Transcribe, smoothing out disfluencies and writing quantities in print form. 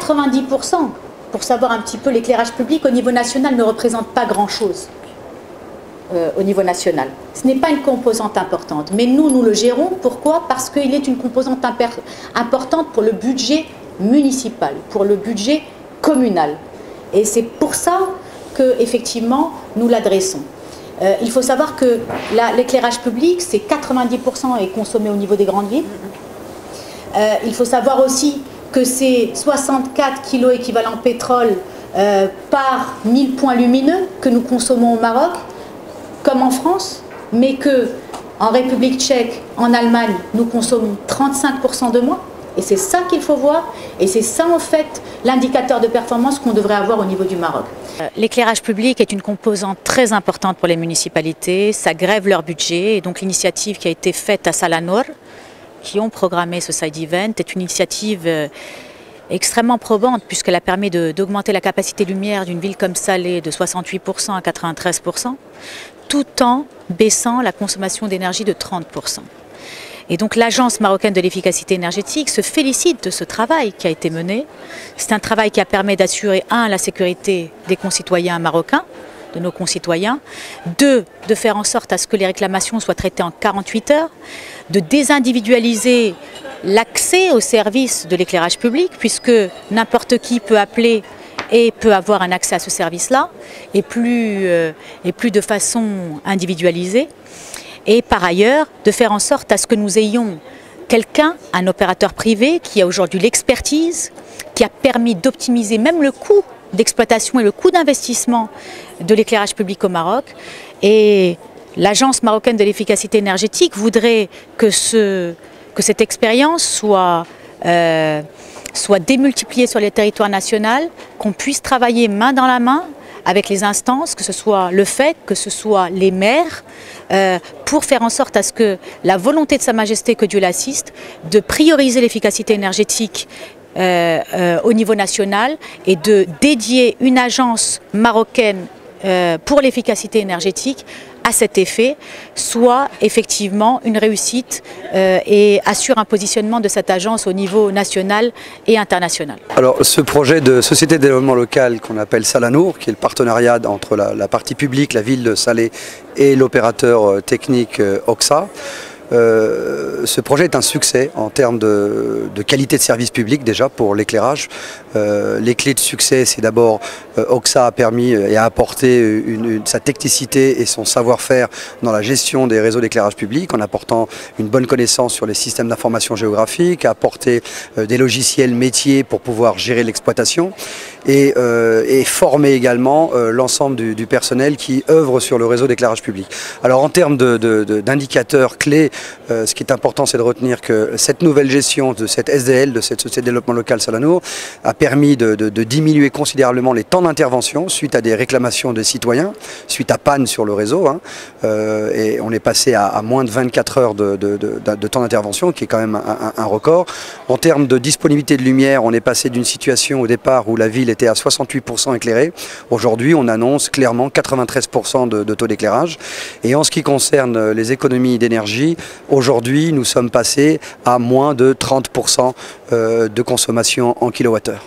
90%, pour savoir un petit peu, l'éclairage public au niveau national ne représente pas grand-chose. Au niveau national. Ce n'est pas une composante importante, mais nous le gérons. Pourquoi? Parce qu'il est une composante importante pour le budget municipal, pour le budget communal. Et c'est pour ça que, effectivement, nous l'adressons. Il faut savoir que l'éclairage public, c'est 90% est consommé au niveau des grandes villes. Il faut savoir aussi que c'est 64 kg équivalent pétrole par 1000 points lumineux que nous consommons au Maroc, comme en France, mais que en République tchèque, en Allemagne, nous consommons 35% de moins. Et c'est ça qu'il faut voir, et c'est ça en fait l'indicateur de performance qu'on devrait avoir au niveau du Maroc. L'éclairage public est une composante très importante pour les municipalités, ça grève leur budget, et donc l'initiative qui a été faite à Salanor, qui ont programmé ce side event, est une initiative extrêmement probante puisqu'elle a permis d'augmenter la capacité lumière d'une ville comme Salé de 68% à 93%, tout en baissant la consommation d'énergie de 30%. Et donc l'Agence marocaine de l'efficacité énergétique se félicite de ce travail qui a été mené. C'est un travail qui a permis d'assurer, un, la sécurité des concitoyens marocains, de nos concitoyens, deux, de faire en sorte à ce que les réclamations soient traitées en 48 heures, de désindividualiser l'accès aux services de l'éclairage public, puisque n'importe qui peut appeler et peut avoir un accès à ce service-là, et plus de façon individualisée. Et par ailleurs, de faire en sorte à ce que nous ayons quelqu'un, un opérateur privé, qui a aujourd'hui l'expertise, qui a permis d'optimiser même le coût d'exploitation et le coût d'investissement de l'éclairage public au Maroc. Et l'Agence marocaine de l'efficacité énergétique voudrait que cette expérience soit démultipliée sur les territoires nationaux, qu'on puisse travailler main dans la main avec les instances, que ce soit le FEC, que ce soit les maires, pour faire en sorte à ce que la volonté de Sa Majesté, que Dieu l'assiste, de prioriser l'efficacité énergétique au niveau national et de dédier une agence marocaine pour l'efficacité énergétique à cet effet, soit effectivement une réussite et assure un positionnement de cette agence au niveau national et international. Alors ce projet de société de développement local qu'on appelle Salanor, qui est le partenariat entre la partie publique, la ville de Salé, et l'opérateur technique Oxa, ce projet est un succès en termes de qualité de service public déjà pour l'éclairage. Les clés de succès, c'est d'abord Oxa a permis et a apporté sa technicité et son savoir-faire dans la gestion des réseaux d'éclairage public en apportant une bonne connaissance sur les systèmes d'information géographique, a apporté des logiciels métiers pour pouvoir gérer l'exploitation et former également l'ensemble du personnel qui œuvre sur le réseau d'éclairage public. Alors en termes d'indicateurs clés, ce qui est important, c'est de retenir que cette nouvelle gestion de cette SDL, de cette société de développement local Salanor, a permis de diminuer considérablement les temps d'intervention suite à des réclamations des citoyens, suite à panne sur le réseau. Et on est passé à moins de 24 heures de temps d'intervention, qui est quand même un record. En termes de disponibilité de lumière, on est passé d'une situation au départ où la ville était à 68% éclairée. Aujourd'hui, on annonce clairement 93% de taux d'éclairage. Et en ce qui concerne les économies d'énergie, aujourd'hui, nous sommes passés à moins de 30% de consommation en kilowattheure.